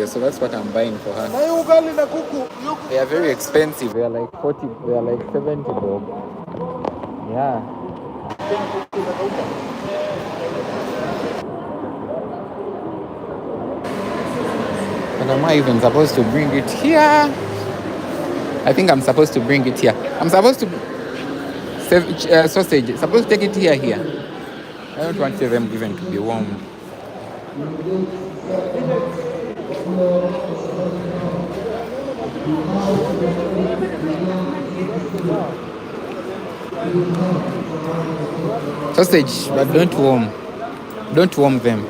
So that's what I'm buying for her. They are very expensive. They are like 40, they are like 70 bob. Yeah. And am I even supposed to bring it here? I think I'm supposed to bring it here. I'm supposed to sausage. Supposed to take it here. I don't want them even to be warm. Sausage, but don't warm. Don't warm them.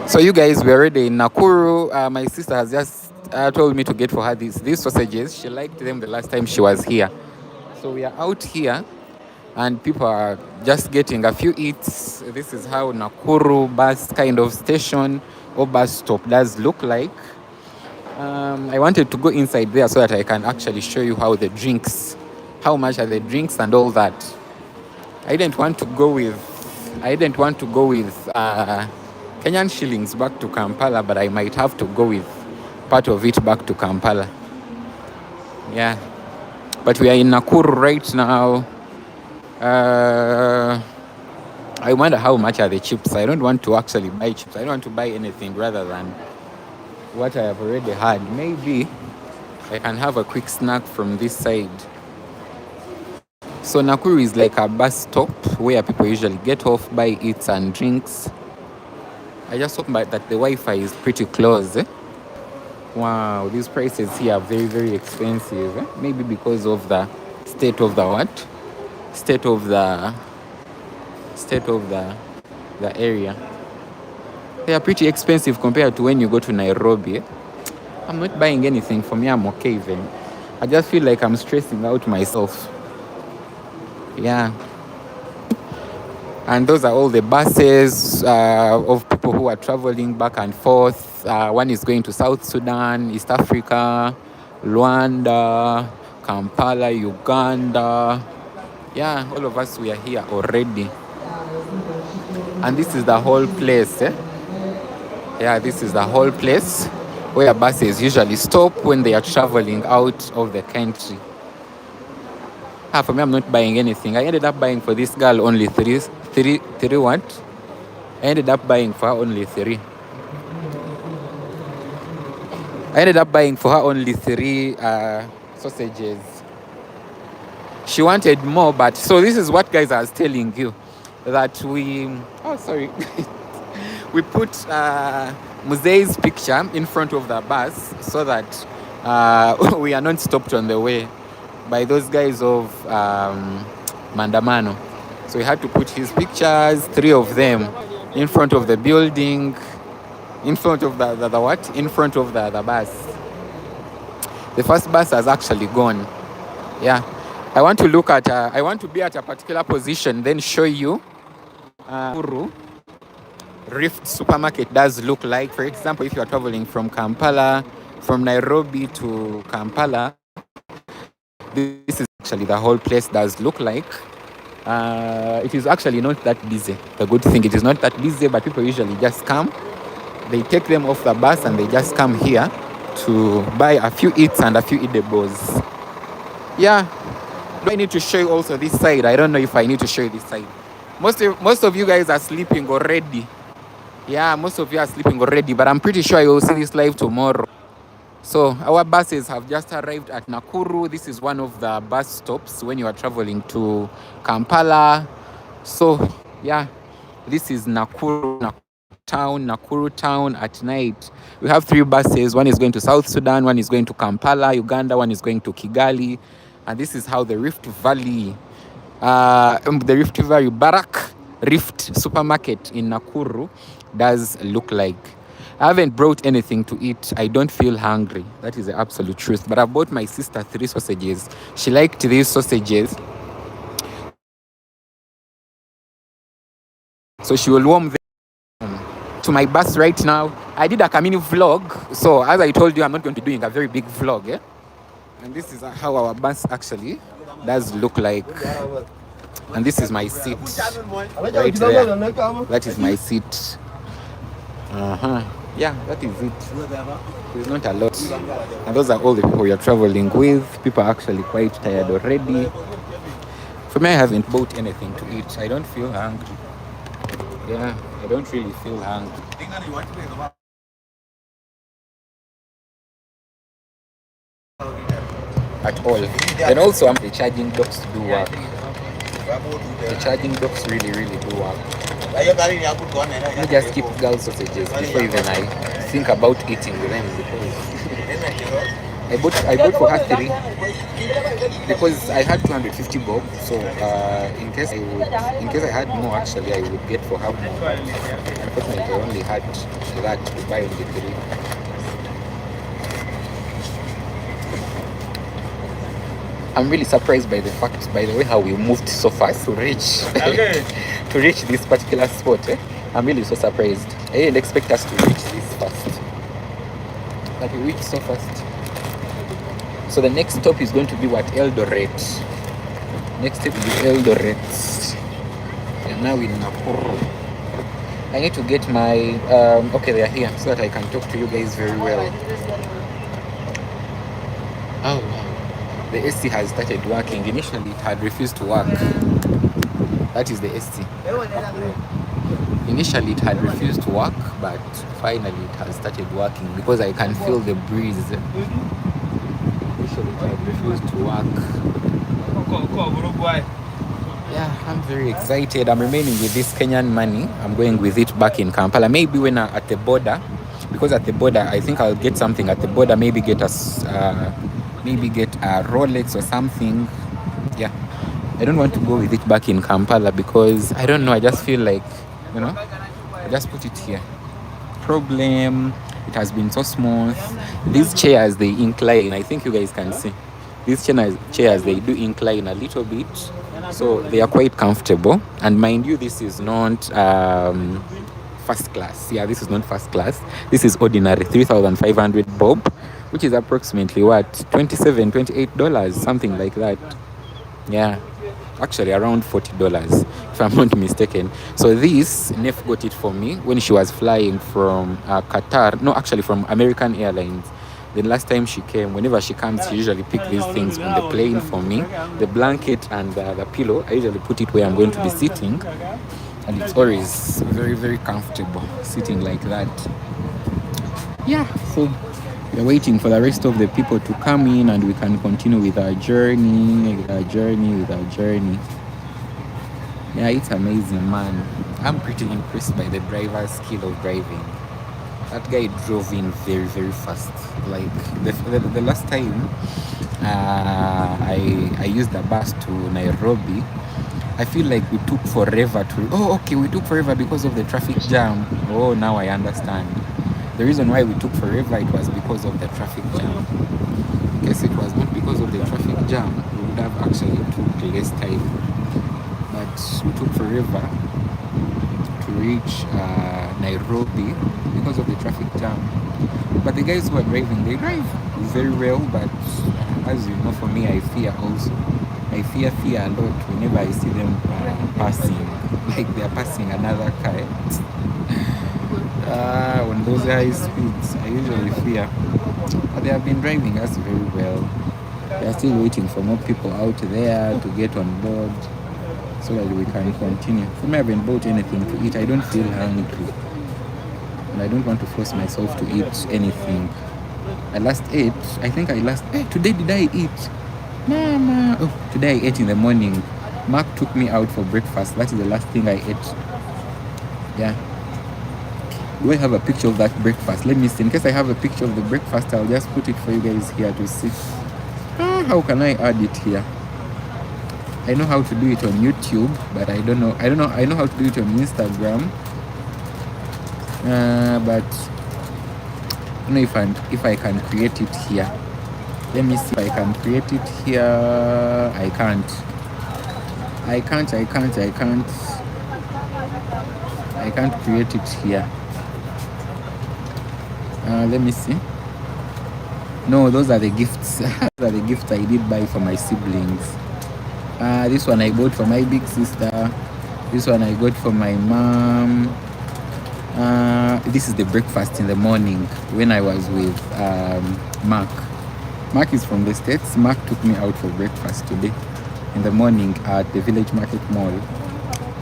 So you guys, we're already in Nakuru. My sister has just told me to get for her these sausages. She liked them the last time she was here. So we are out here and people are just getting a few eats. This is how Nakuru bus kind of station or bus stop does look like. I wanted to go inside there so that I can actually show you how the drinks, how much are the drinks and all that. I didn't want to go with Kenyan shillings back to Kampala, but I might have to go with part of it back to Kampala. Yeah. But we are in Nakuru right now. I wonder how much are the chips. I don't want to actually buy chips. I don't want to buy anything rather than what I have already had. Maybe I can have a quick snack from this side. So Nakuru is like a bus stop where people usually get off, buy eats and drinks. I just hope that the Wi-Fi is pretty close. Wow, these prices here are very, very expensive. Maybe because of the state of the area. They are pretty expensive compared to when you go to Nairobi. I'm not buying anything. For me, I'm okay even. I just feel like I'm stressing out myself. Yeah. And those are all the buses of people who are traveling back and forth. One is going to South Sudan, East Africa, Rwanda, Kampala, Uganda. Yeah, all of us, we are here already. And this is the whole place. Yeah, this is the whole place where buses usually stop when they are traveling out of the country. For me, I'm not buying anything. I ended up buying for this girl only three what? I ended up buying for her only three. Sausages. She wanted more, but so this is what guys I was telling you, that we put Muzee's picture in front of the bus so that we are not stopped on the way by those guys of Mandamano. So we had to put his pictures, 3 of them, in front of the building, in front of in front of the bus. The first bus has actually gone. Yeah. I want to be at a particular position, then show you Rift supermarket does look like. For example, if you are traveling from Nairobi to Kampala, this is actually the whole place does look like. It is actually not that busy. The good thing, it is not that busy, but people usually just come. They take them off the bus and they just come here to buy a few eats and a few eatables. Yeah. Do I need to show you also this side? I don't know if I need to show you this side. Most of you guys are sleeping already. Yeah, most of you are sleeping already, but I'm pretty sure you will see this live tomorrow. So our buses have just arrived at Nakuru. This is one of the bus stops when you are traveling to Kampala. So yeah, this is Nakuru town at night. We have 3 buses. One is going to South Sudan, one is going to Kampala, Uganda, one is going to Kigali. And this is how the Rift Valley Barak Rift supermarket in Nakuru does look like. I haven't brought anything to eat. I don't feel hungry. That is the absolute truth. But I bought my sister 3 sausages. She liked these sausages. So she will warm them to my bus right now. I did a Kamini vlog. So as I told you, I'm not going to be doing a very big vlog. And this is how our bus actually does look like. And this is my seat right there. That is my seat. Yeah, that is it. There's not a lot. And those are all the people you're traveling with. People are actually quite tired already. For me, I haven't bought anything to eat. I don't feel hungry. Yeah, I don't really feel hungry at all. And also, the charging docks do work. The charging docks really, really do work. You just keep girl sausages before even I think about eating them because I bought for her 3 because I had 250 bob. So in case I had more actually I would get for her more. Unfortunately, I only had that to buy only 3. I'm really surprised by the fact, by the way, how we moved so fast to reach to reach this particular spot. I'm really so surprised. I didn't expect us to reach this fast, but we reached so fast. So the next stop is going to be what? Eldoret. Next stop will be Eldoret. And now in Nakuru. I need to get my okay, they are here so that I can talk to you guys very well. Oh wow. The SC has started working. Initially it had refused to work. That is the SC. Initially it had refused to work, but finally it has started working because I can feel the breeze. Initially it had refused to work. Yeah, I'm very excited. I'm remaining with this Kenyan money. I'm going with it back in Kampala. Maybe when I'm at the border, because at the border I think I'll get something at the border. Maybe get a Rolex or something. Yeah, I don't want to go with it back in Kampala because I don't know. I just feel like, I just put it here. Problem, it has been so smooth. These chairs, they incline. I think you guys can see. These chairs, they do incline a little bit. So they are quite comfortable. And mind you, this is not first class. Yeah, this is not first class. This is ordinary, 3,500 bob, which is approximately what? $27, $28, something like that. Yeah, actually around $40 if I'm not mistaken. So this Nef got it for me when she was flying from Qatar. No, actually from American Airlines. The last time she came, whenever she comes, she usually pick these things on the plane for me. The blanket and the pillow, I usually put it where I'm going to be sitting, and it's always very, very comfortable sitting like that. Yeah, so we're waiting for the rest of the people to come in and we can continue with our journey. Yeah, it's amazing, man. I'm pretty impressed by the driver's skill of driving. That guy drove in very, very fast. Like the last time I used the bus to Nairobi, I feel like we took forever we took forever because of the traffic jam. Oh, now I understand. The reason why we took forever, it was because of the traffic jam. In case it was not because of the traffic jam, we would have actually took less time. But we took forever to reach Nairobi because of the traffic jam. But the guys who are driving, they drive very well. But as you know, for me, I fear also. I fear a lot whenever I see them passing, like they are passing another car. On those high speeds, I usually fear. But they have been driving us very well. They are still waiting for more people out there to get on board so that we can continue. For me, I haven't bought anything to eat. I don't feel hungry. And I don't want to force myself to eat anything. I last ate. Today did I eat? Mama. Oh, today I ate in the morning. Mark took me out for breakfast. That is the last thing I ate. Yeah. Do I have a picture of that breakfast? Let me see. In case I have a picture of the breakfast, I'll just put it for you guys here to see. How can I add it here? I know how to do it on YouTube, but I don't know. I know how to do it on Instagram. But I don't know if I can create it here. Let me see if I can create it here. I can't create it here. Let me see. No, those are the gifts. Those are the gifts I did buy for my siblings. This one I bought for my big sister. This one I got for my mom. This is the breakfast in the morning when I was with Mark. Mark is from the States. Mark took me out for breakfast today in the morning at the Village Market Mall.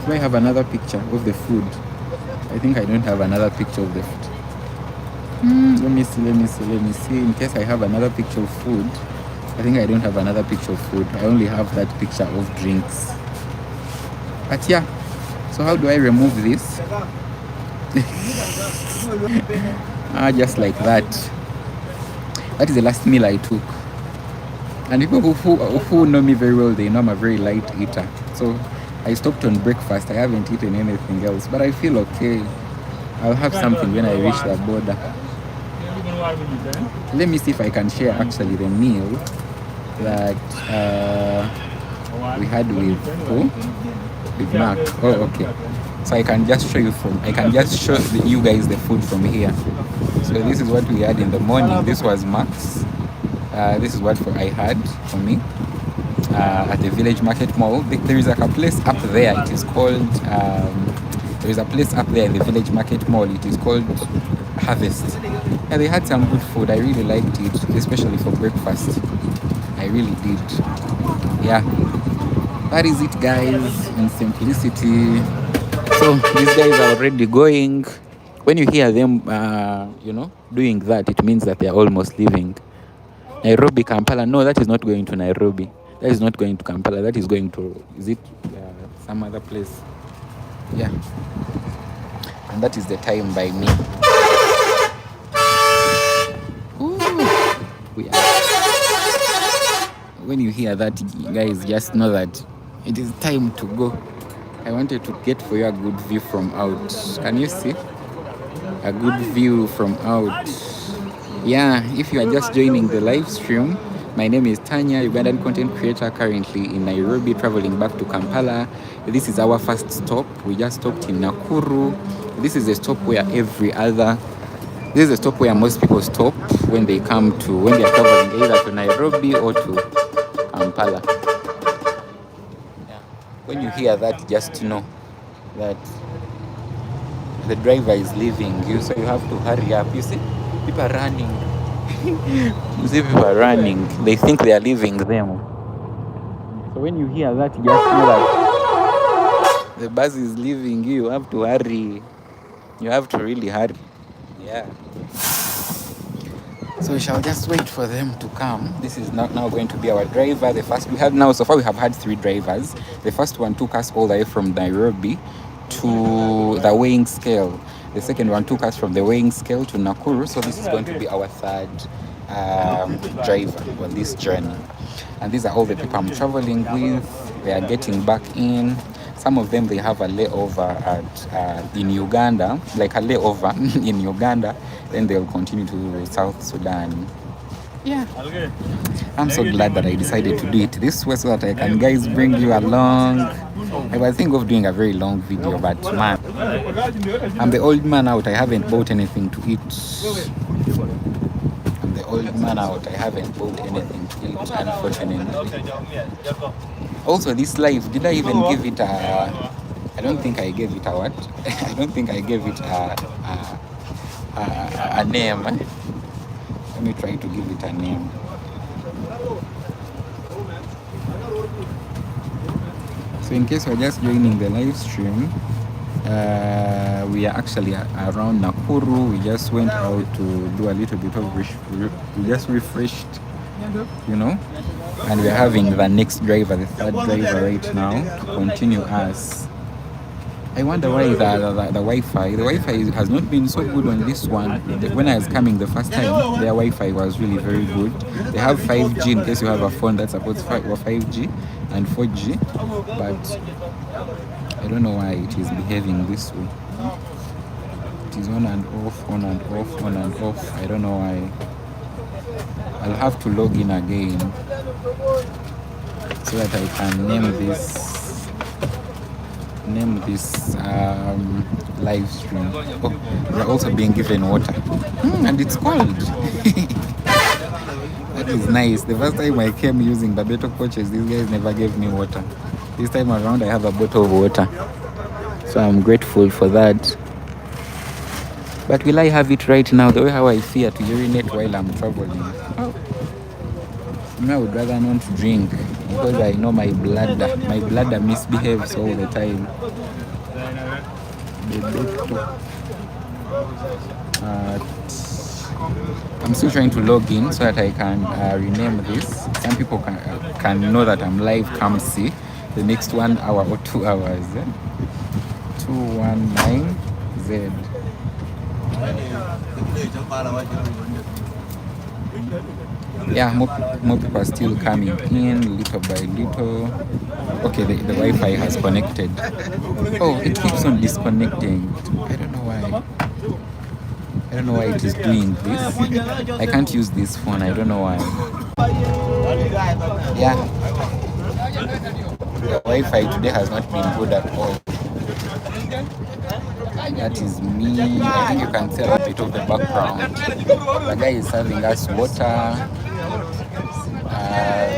Do I have another picture of the food? I think I don't have another picture of the food. Let me see. In case I have another picture of food, I think I don't have another picture of food. I only have that picture of drinks. But yeah, so how do I remove this? Just like that. That is the last meal I took. And people who know me very well, they know I'm a very light eater. So I stopped on breakfast. I haven't eaten anything else, but I feel okay. I'll have something when I reach the border. Let me see if I can share actually the meal that we had with who? With Mark. Oh, okay. So I can just show you you guys the food from here. So this is what we had in the morning. This was Mark's. This is what I had for me at the Village Market Mall. There is like a place up there. It is called. There is a place up there in the Village Market Mall. It is called Harvest. Yeah, they had some good food. I really liked it, especially for breakfast. I really did. Yeah, that is it, guys, in simplicity. So these guys are already going. When you hear them, doing that, it means that they are almost leaving. Nairobi, Kampala. No, that is not going to Nairobi. That is not going to Kampala. That is going to, some other place? Yeah. And that is the time by me. Ooh. When you hear that, guys, just know that it is time to go. I wanted to get for you a good view from out. Can you see? A good view from out. Yeah, if you are just joining the live stream, my name is Tanya, Ugandan content creator currently in Nairobi, traveling back to Kampala. This is our first stop. We just stopped in Nakuru. This is a stop where this is a stop where most people stop when they are traveling either to Nairobi or to Kampala. Yeah. When you hear that, just know that the driver is leaving you, so you have to hurry up. You see, people are running. You see, people are running. They think they are leaving them. So when you hear that, just know that the bus is leaving you. You have to hurry. You have to really hurry. Yeah. So we shall just wait for them to come. This is now going to be our driver. So far we have had 3 drivers. The first one took us all the way from Nairobi to the weighing scale. The second one took us from the weighing scale to Nakuru. So this is going to be our third driver on this journey. And these are all the people I'm traveling with. They are getting back in. Some of them, they have a layover in Uganda, like a layover in Uganda. Then they'll continue to South Sudan. Yeah. I'm so glad that I decided to do it this way so that I can, guys, bring you along. I was thinking of doing a very long video, but man, I'm the old man out. I haven't bought anything to eat. I'm the old man out. I haven't bought anything to eat, unfortunately. Also, this live, did I even give it I don't think I gave it a what? I don't think I gave it a name. Let me try to give it a name. So in case you're just joining the live stream, we are actually around Nakuru. We just went out to do a little bit of we just refreshed, and we're having the next driver, the third driver right now, to continue us. I wonder why the Wi-Fi has not been so good on this one. When I was coming the first time, their Wi-Fi was really very good. They have 5G in case you have a phone that supports 5G and 4G, but I don't know why it is behaving this way. It is on and off, on and off, on and off. I don't know why. I'll have to log in again so that I can name this live stream. Oh, we're also being given water, and it's cold. That is nice. The first time I came using the Beto coaches, these guys never gave me water. This time around, I have a bottle of water, so I'm grateful for that. But will I have it right now? The way how I fear to urinate while I'm traveling. Oh. I would rather not drink because I know my bladder misbehaves all the time. I'm still trying to log in so that I can rename this. Some people can know that I'm live. Come see the next 1 hour or 2 hours. 219Z. Yeah, more people are still coming in little by little. Okay, the Wi-Fi has connected. Oh, it keeps on disconnecting. I don't know why. I don't know why it is doing this. I can't use this phone. I don't know why. Yeah. The Wi-Fi today has not been good at all. That is me. I think you can tell a bit of the background. The guy is serving us water,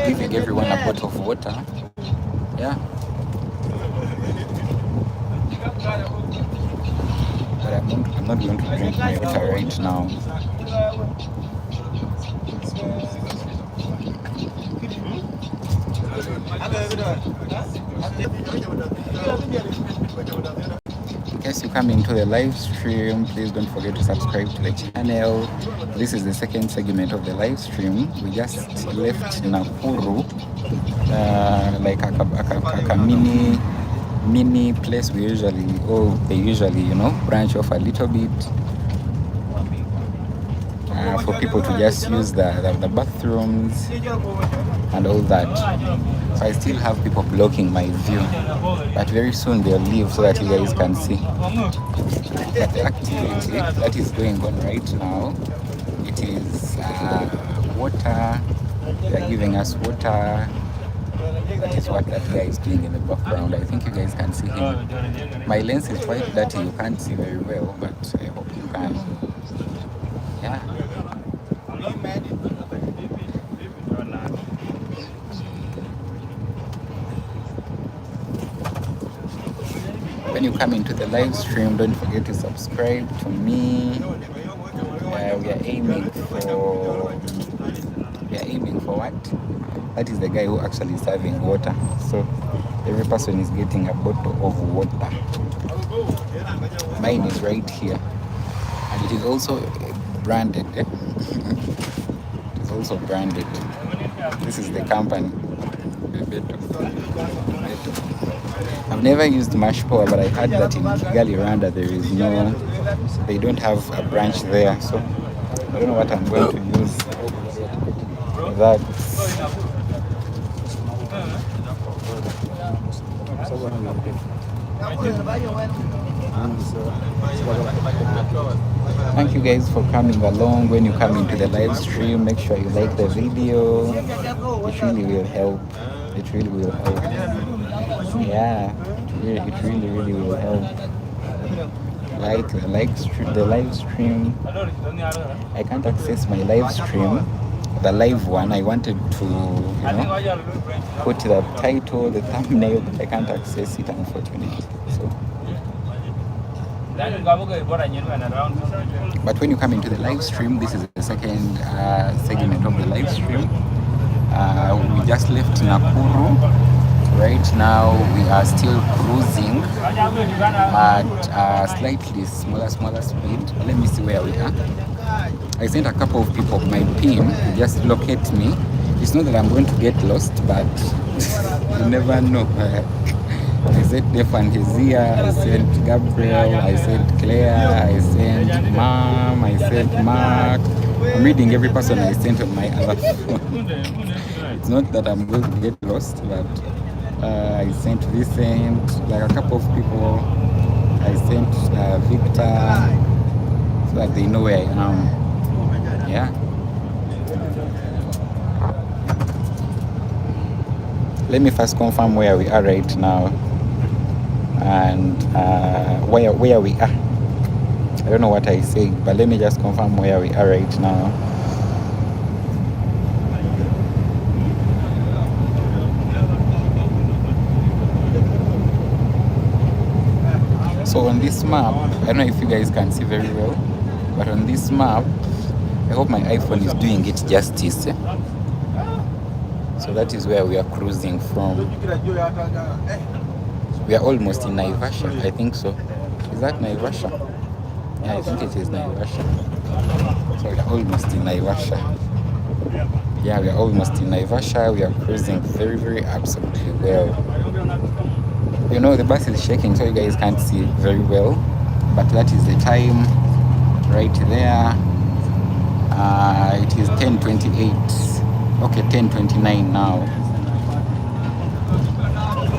giving everyone a bottle of water. Yeah. But I'm not going to drink my water right now. In case you come into the live stream, please don't forget to subscribe to the channel. This is the second segment of the live stream. We just left Nakuru, like a mini place they usually branch off a little bit for people to just use the bathrooms and all that. So I still have people blocking my view, but very soon they'll leave so that you guys can see. But the activity that is going on right now, it is water. They are giving us water. That is what that guy is doing in the background. I think you guys can see him. My lens is quite dirty, you can't see very well, but I hope you can. Yeah. When you come into the live stream, don't forget to subscribe to me. We are aiming for what? That is the guy who actually is serving water. So every person is getting a bottle of water. Mine is right here, and it is also branded. It is also branded. This is the company. I've never used Mash Power, but I heard that in Kigali, Rwanda, they don't have a branch there. So I don't know what I'm going to use. That. Thank you guys for coming along. When you come into the live stream, make sure you like the video. It really will help. It really will help. Yeah, it really will help. Like the live stream. I can't access my live stream, the live one. I wanted to, put the title, the thumbnail, but I can't access it, unfortunately. So. But when you come into the live stream, this is the second segment of the live stream. We just left Nakuru. Right now we are still cruising at slightly smaller speed. Let me see where we are. I sent a couple of people my pin to just locate me. It's not that I'm going to get lost, but you never know. I sent Defan he's here, I sent Gabriel, I sent Claire, I sent Mom, I sent Mark. I'm reading every person I sent on my other phone. It's not that I'm going to get lost, but I sent Vincent, like a couple of people. I sent Victor, so that they know where I am. Yeah. Let me first confirm where we are right now and where we are. I don't know what I said, but let me just confirm where we are right now. So on this map, I don't know if you guys can see very well, but on this map, I hope my iPhone is doing it justice. So that is where we are cruising from. We are almost in Naivasha, I think so. Is that Naivasha? Yeah, I think it is Naivasha. So we are almost in Naivasha. Yeah, we are almost in Naivasha. We are cruising very, very absolutely well. You know, the bus is shaking, so you guys can't see very well. But that is the time right there. It is 10:28. Okay, 10:29 now.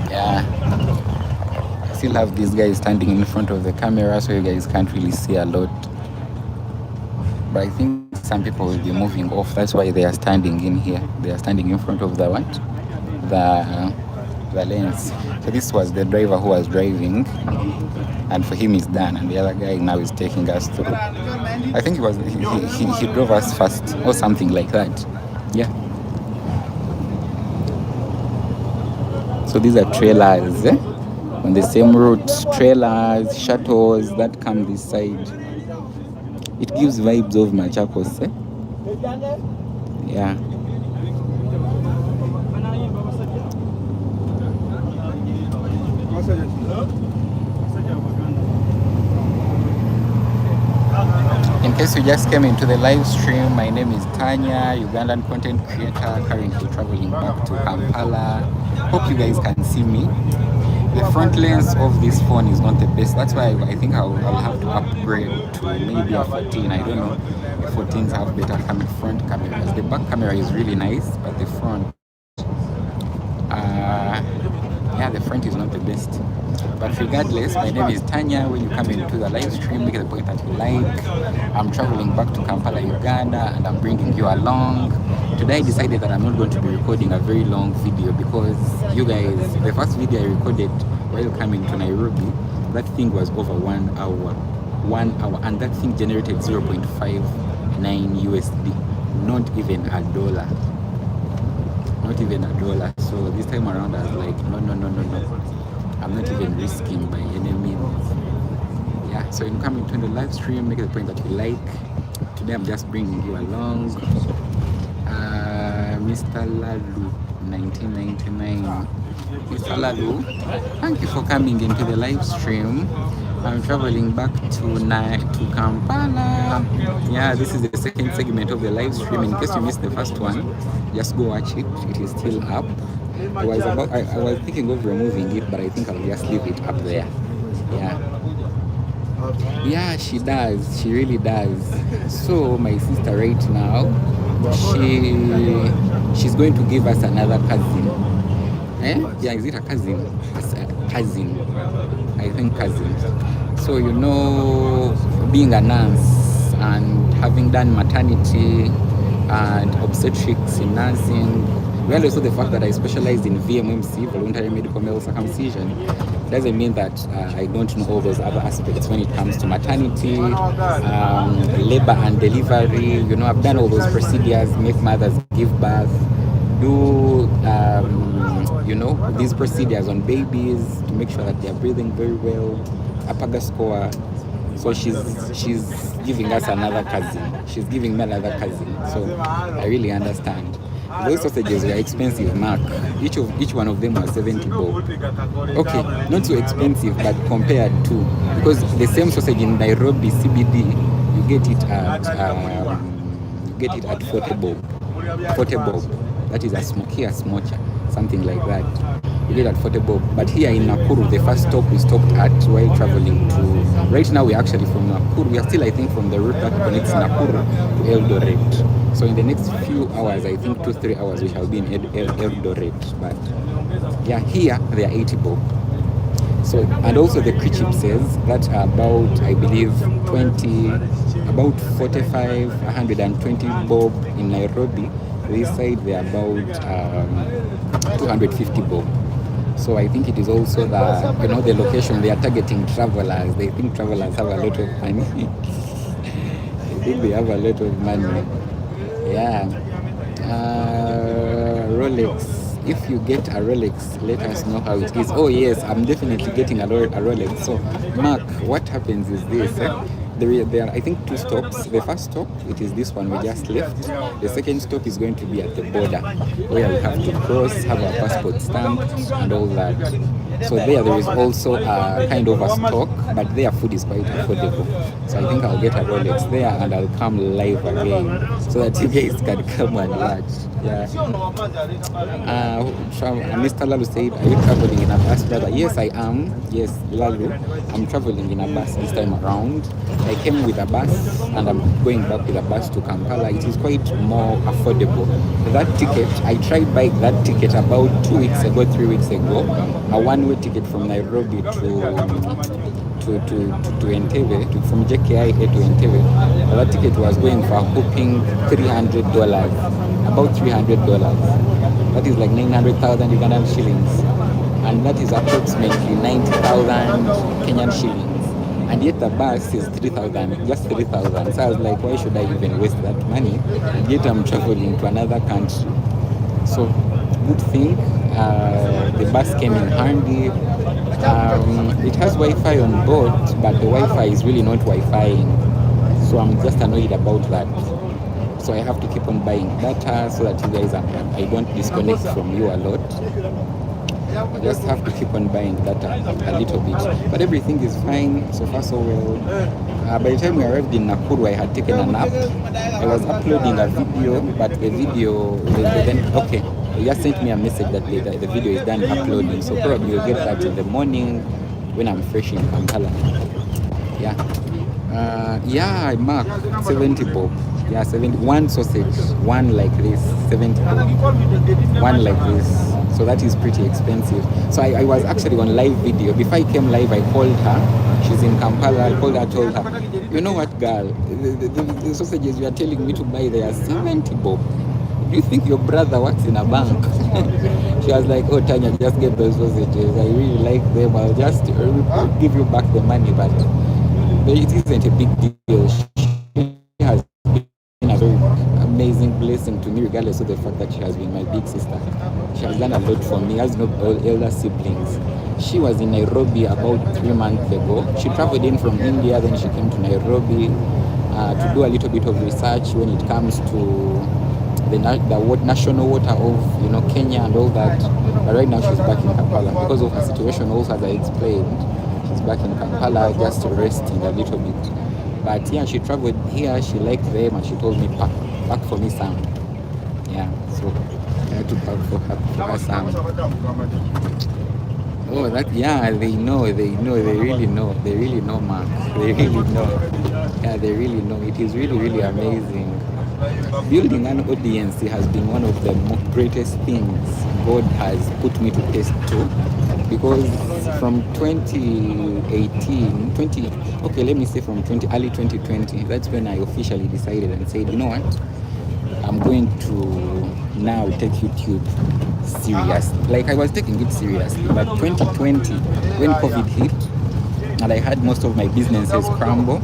Yeah. I still have these guys standing in front of the camera, so you guys can't really see a lot. But I think some people will be moving off. That's why they are standing in here. They are standing in front of the what? The lanes. So this was the driver who was driving, and for him it's done, and the other guy now is taking us through. I think he drove us fast or something like that. Yeah. So these are trailers on the same route. Trailers, shuttles that come this side. It gives vibes of Machakos. Yeah. In case you just came into the live stream, my name is Tanya, Ugandan content creator, currently traveling back to Kampala. Hope you guys can see me. The front lens of this phone is not the best. That's why I think I'll have to upgrade to maybe a 14. I don't know if 14s have better front cameras. The back camera is really nice, but the front, yeah, the front is not the best. But regardless, my name is Tanya. When you come into the live stream, make the point that you like. I'm traveling back to Kampala, Uganda, and I'm bringing you along. Today I decided that I'm not going to be recording a very long video because you guys, the first video I recorded while coming to Nairobi, that thing was over 1 hour. 1 hour, and that thing generated 0.59 USD, not even a dollar. Not even a dollar. So this time around I was like, no. I'm not even risking by any means. Yeah, so you come into the live stream, make the point that you like. Today I'm just bringing you along. Mr. Lalu, 1999. Mr. Lalu, thank you for coming into the live stream. I'm traveling back to Kampala. Yeah, this is the second segment of the live stream. In case you missed the first one, just go watch it. It is still up. I was thinking of removing it, but I think I'll just leave it up there. Yeah, she does. She really does. So my sister right now, she's going to give us another cousin. Yeah, is it a cousin? Cousin. I think cousin. So you know, being a nurse and having done maternity and obstetrics in nursing, well, also the fact that I specialized in VMMC, voluntary medical male circumcision, doesn't mean that I don't know all those other aspects when it comes to maternity, labor and delivery. You know, I've done all those procedures, make mothers give birth, do you know, these procedures on babies to make sure that they're breathing very well, APAGA score. So she's giving us another cousin. She's giving me another cousin. So I really understand. Those sausages were expensive, Mark. Each one of them was 70 bob. Okay, not so expensive, but compared to, because the same sausage in Nairobi CBD, you get it at 40 bob. 40 bob. That is a smocher, something like that. You get at 40 bob. But here in Nakuru, the first stop we stopped at while traveling to. Right now we're actually from Nakuru. We are still, I think, from the route that connects Nakuru to Eldoret. So in the next few hours, I think 2-3 hours, we shall be in Eldoret. But yeah, here they are 80 bob. So, and also the cream says that about, I believe, 45, 120 bob in Nairobi. This side they are about 250 bob. So I think it is also the, you know, the location they are targeting travelers. They think travelers have a lot of money. I think they have a lot of money. Yeah. Rolex. if you get a Rolex, let us know how it is. Oh yes, I'm definitely getting a Rolex. So Mark, what happens is this. There are, I think, 2 stops. The first stop, it is this one we just left. The second stop is going to be at the border, where we have to cross, have our passport stamped, and all that. So there is also a kind of a stock, but their food is quite affordable. So I think I'll get a Rolex there, and I'll come live again, so that you guys can come and watch. Yeah. Mr. Lalu said, "Are you traveling in a bus, brother?" Yes, I am. Yes, Lalu, I'm traveling in a bus this time around. I came with a bus, and I'm going back with a bus to Kampala. It is quite more affordable. That ticket, I tried buying that ticket about 2 weeks ago, 3 weeks ago, a one-way ticket from Nairobi to Entebbe, from JKIA to Entebbe. That ticket was going for a whopping $300, about $300. That is like 900,000 Ugandan shillings, and that is approximately 90,000 Kenyan shillings. And yet the bus is 3,000, just 3,000. So I was like, why should I even waste that money? And yet I'm traveling to another country. So good thing, the bus came in handy. It has Wi-Fi on board, but the Wi-Fi is really not Wi-Fi-ing. So I'm just annoyed about that. So I have to keep on buying data so that you guys I don't disconnect from you a lot. I just have to keep on buying data a little bit. But everything is fine, so far so well. By the time we arrived in Nakuru, I had taken a nap. I was uploading a video, but the video, okay, they just sent me a message that the video is done uploading. So probably you'll get that in the morning when I'm fresh in Kampala. Yeah. Yeah, Mark, 70 bob. Yeah, 70. One sausage, one like this, 70 bob. One like this. So that is pretty expensive. So I was actually on live video. Before I came live, I called her. She's in Kampala. I called her, told her, you know what, girl? The sausages you are telling me to buy, they are 70 bob. Do you think your brother works in a bank? She was like, oh, Tanya, just get those sausages. I really like them. I'll just give you back the money, but it isn't a big deal. She has been a very amazing blessing to me, regardless of the fact that she has been my big sister. She has done a lot for me. As no elder siblings. She was in Nairobi about 3 months ago. She traveled in from India, then she came to Nairobi to do a little bit of research when it comes to the national water of Kenya and all that. But right now she's back in Kampala because of her situation. Also, as I explained, she's back in Kampala just resting a little bit. But yeah, she traveled here. She liked them, and she told me pack for me some. Yeah, so I had to pack for her some. Oh, that, yeah, they really know, Mark. They really know. Yeah, they really know. It is really, really amazing. Building an audience has been one of the greatest things God has put me to test to, because from 2018, from early 2020, that's when I officially decided and said, you know what, I'm going to now take YouTube serious. Like, I was taking it seriously, but 2020, when COVID hit, and I had most of my businesses crumble,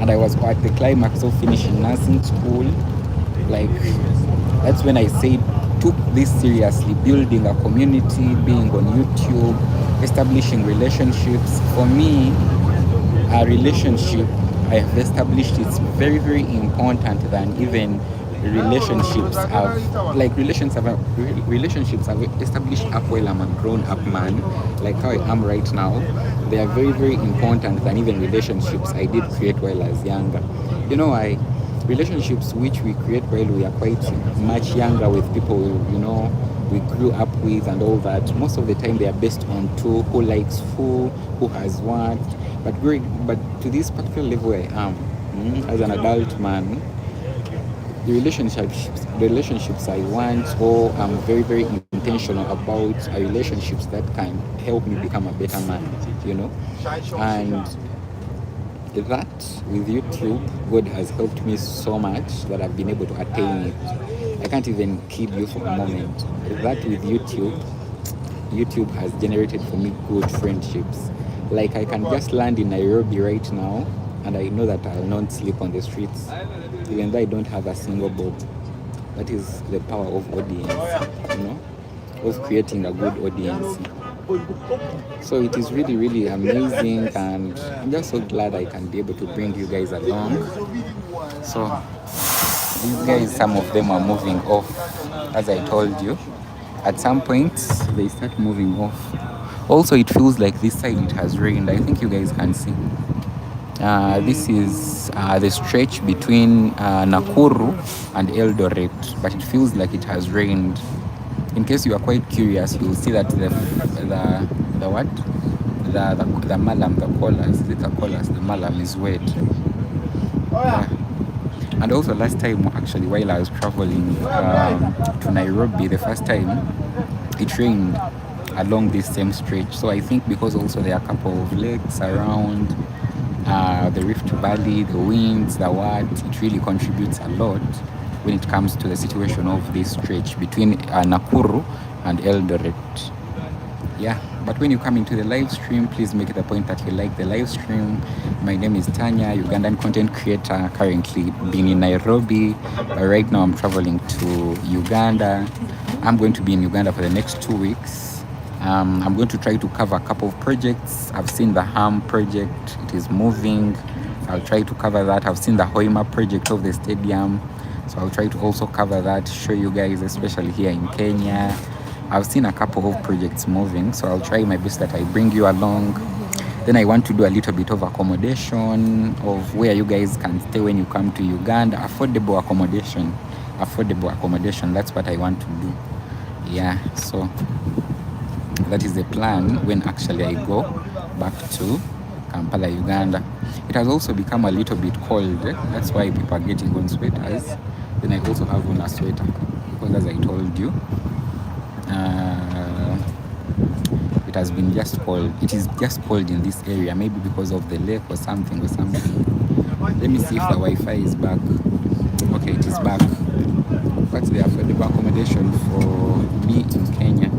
and I was at the climax of finishing nursing school, like, that's when I said, took this seriously, building a community, being on YouTube, establishing relationships. For me, a relationship I have established is very, very important than even relationships have established up while I'm a grown-up man, like how I am right now. They are very, very important than even relationships I did create while I was younger. Relationships which we create while we are quite much younger with people we grew up with and all that, most of the time they are based on who likes who has what. But to this particular level I am, as an adult man, the relationships I want, or I'm very, very intentional about, are relationships that can help me become a better man, and that with YouTube, God has helped me so much that I've been able to attain it. I can't even kid you for a moment. That with YouTube has generated for me good friendships. Like, I can just land in Nairobi right now, and I know that I'll not sleep on the streets, even though I don't have a single bob. That is the power of audience, of creating a good audience. So it is really, really amazing, and I'm just so glad I can be able to bring you guys along. So these guys, some of them are moving off, as I told you. At some point, they start moving off. Also, it feels like this side it has rained. I think you guys can see. This is the stretch between Nakuru and Eldoret, but it feels like it has rained. In case you are quite curious, you'll see that the what? The malam, the collars, the malam is wet. Yeah. And also last time, actually, while I was traveling to Nairobi, the first time, it rained along this same stretch. So I think because also there are a couple of lakes around, the Rift Valley, the winds, the what, it really contributes a lot when it comes to the situation of this stretch between Nakuru and Eldoret. Yeah, but when you come into the live stream, please make it a point that you like the live stream. My name is Tanya, Ugandan content creator, currently being in Nairobi. Right now I'm traveling to Uganda. I'm going to be in Uganda for the next 2 weeks. I'm going to try to cover a couple of projects. I've seen the Ham project, it is moving. I'll try to cover that. I've seen the Hoima project of the stadium, so I'll try to also cover that, show you guys, especially here in Kenya. I've seen a couple of projects moving, so I'll try my best that I bring you along. Then I want to do a little bit of accommodation, of where you guys can stay when you come to Uganda. Affordable accommodation, that's what I want to do. Yeah, so that is the plan when actually I go back to Kampala, Uganda. It has also become a little bit cold. That's why people are getting on sweaters. Then I also have on a sweater because, as I told you, it has been just cold. It is just cold in this area, maybe because of the lake or something. Let me see if the Wi-Fi is back. Okay, it is back. What's the affordable accommodation for me in Kenya?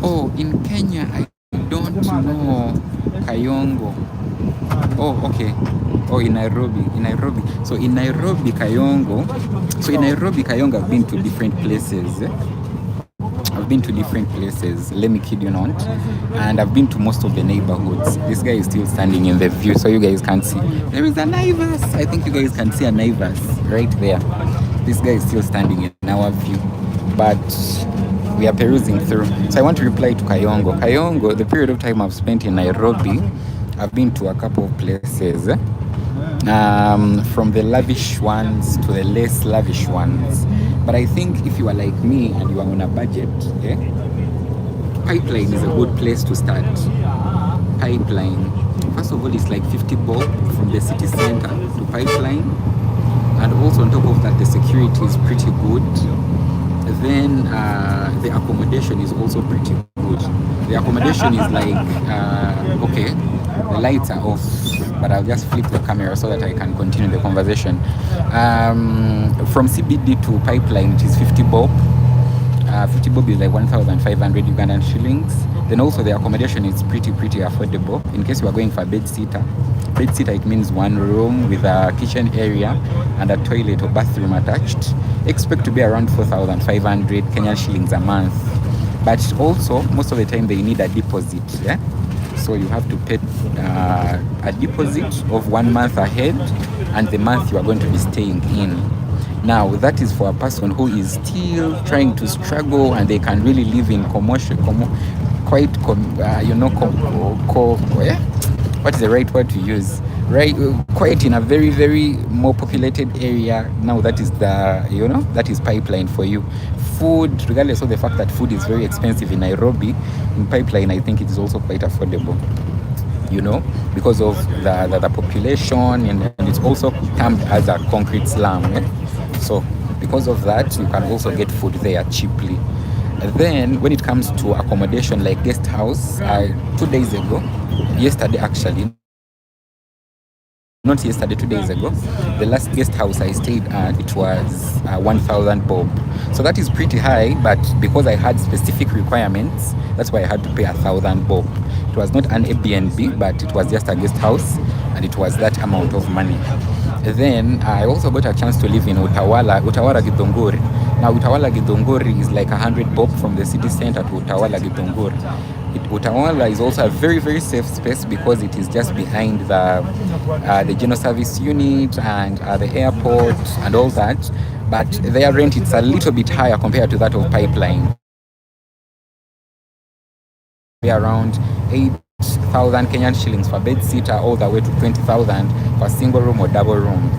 Oh, in Kenya, I don't know. Kayongo. Oh, okay. Oh, in Nairobi. So in Nairobi, Kayongo. I've been to different places. Let me kid you not. And I've been to most of the neighborhoods. This guy is still standing in the view, so you guys can see. There is a Naivas. I think you guys can see a Naivas right there. This guy is still standing in our view. But we are perusing through. So I want to reply to Kayongo. Kayongo, the period of time I've spent in Nairobi, I've been to a couple of places. From the lavish ones to the less lavish ones. But I think if you are like me and you are on a budget, Pipeline is a good place to start. Pipeline. First of all, it's like 50 bob from the city center to Pipeline. And also on top of that, the security is pretty good. Then the accommodation is also pretty good. The accommodation is like, okay, the lights are off, but I'll just flip the camera so that I can continue the conversation. From CBD to Pipeline, it is 50 bob. 50 bob is like 1,500 Ugandan shillings. Then also the accommodation is pretty affordable. In case you are going for a bed-sitter, it means one room with a kitchen area and a toilet or bathroom attached. Expect to be around 4,500 Kenyan shillings a month. But also, most of the time they need a deposit. Yeah? So you have to pay a deposit of 1 month ahead and the month you are going to be staying in. Now, that is for a person who is still trying to struggle and they can really live in what is the right word to use? Right, quite in a very more populated area. Now that is that is Pipeline for you. Food, regardless of the fact that food is very expensive in Nairobi, in Pipeline I think it is also quite affordable. Because of the population, and it's also termed as a concrete slum. So because of that, you can also get food there cheaply. And then when it comes to accommodation like guest house, 2 days ago, not yesterday, 2 days ago, the last guest house I stayed at, it was 1,000 bob. So that is pretty high, but because I had specific requirements, that's why I had to pay 1,000 bob. It was not an Airbnb, but it was just a guest house, and it was that amount of money. Then I also got a chance to live in Utawala Githunguri. Now Utawala Githunguri is like 100 bob from the city center to Utawala Githunguri. Utawala is also a very, very safe space because it is just behind the general service unit and the airport and all that. But their rent it's a little bit higher compared to that of Pipeline. Around 8,000 Kenyan shillings for bed sitter, all the way to 20,000 for single room or double room.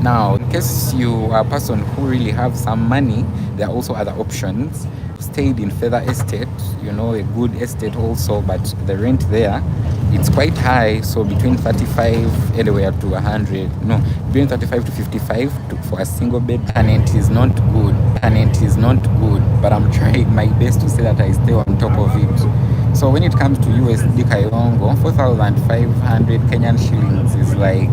Now, in case you are a person who really have some money, there are also other options. Stayed in Feather Estate, you know, a good estate also, but the rent there, it's quite high. So between 35 anywhere to 100, no, between 35 to 55 for a single bed. Tenant is not good. Tenant is not good, but I'm trying my best to say that I stay on top of it. So when it comes to USD Kayongo, 4,500 Kenyan shillings is like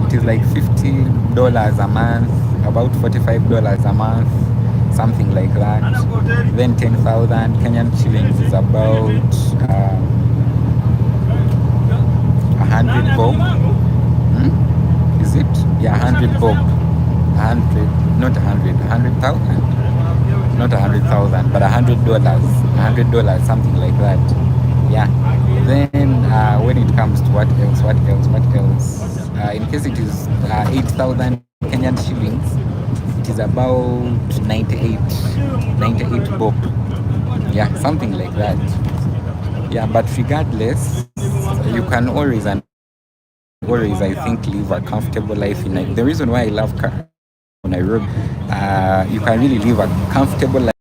it is like $50 a month, about $45 a month, something like that. Then 10,000 Kenyan shillings is about 100 bob. Is it? Yeah, 100 bob. 100, not 100, 100,000. Not 100,000, but $100, $100, something like that. Yeah. Then when it comes to what else? In case it is 8,000 Kenyan shillings, it is about 98 bob. Yeah, something like that. Yeah, but regardless, you can always I think live a comfortable life in Nairobi. The reason why I love Nairobi, you can really live a comfortable life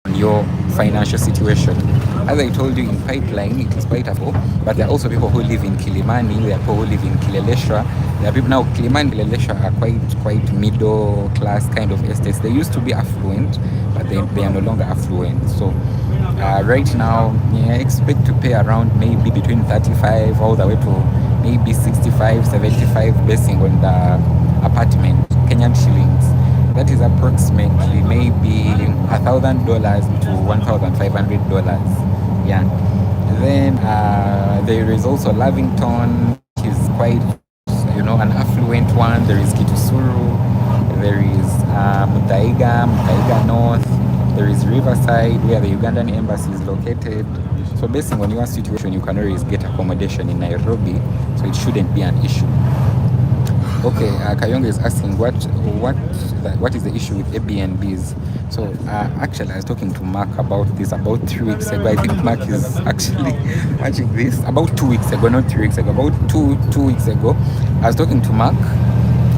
on your financial situation. As I told you, in Pipeline, it is quite affordable, but there are also people who live in Kilimani, there are people who live in Kileleshwa. There are people now, Kilimani and Kileleshwa are quite middle class kind of estates. They used to be affluent, but they are no longer affluent. So right now, I expect to pay around maybe between 35 all the way to maybe 65, 75, basing on the apartment, Kenyan shillings. That is approximately maybe $1,000 to $1,500. Yeah. Then there is also Lavington, which is quite, an affluent one. There is Kitusuru. There is Mutaiga North. There is Riverside, where the Ugandan embassy is located. So based on your situation, you can always get accommodation in Nairobi, so it shouldn't be an issue. Okay, Kayongo is asking what is the issue with Airbnbs. So actually, I was talking to Mark about this about 3 weeks ago. I think Mark is actually watching this about 2 weeks ago, not 3 weeks ago. About two weeks ago, I was talking to Mark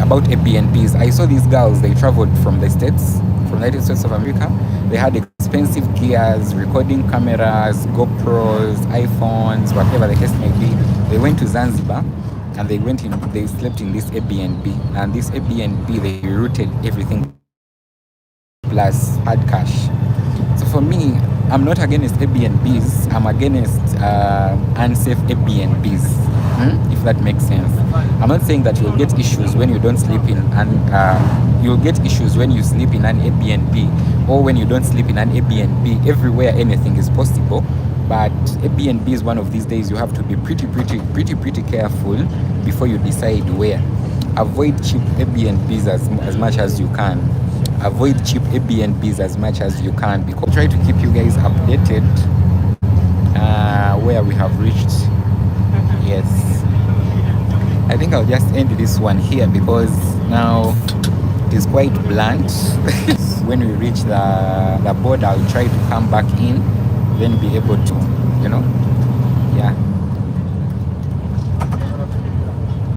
about Airbnbs. I saw these girls. They traveled from the States, from the United States of America. They had expensive gears, recording cameras, GoPros, iPhones, whatever the case may be. They went to Zanzibar. And they slept in this Airbnb. And this Airbnb, they routed everything plus hard cash. So for me, I'm not against Airbnbs. I'm against unsafe Airbnbs, if that makes sense. I'm not saying that you'll get issues when you don't sleep in, and you'll get issues when you sleep in an Airbnb or when you don't sleep in an Airbnb. Everywhere, anything is possible. But Airbnb is one of these days you have to be pretty careful before you decide where. Avoid cheap Airbnbs as much as you can. Avoid cheap Airbnbs as much as you can, because try to keep you guys updated where we have reached. Yes. I think I'll just end this one here because now it is quite blunt. When we reach the border, I'll try to come back in, then be able to, yeah.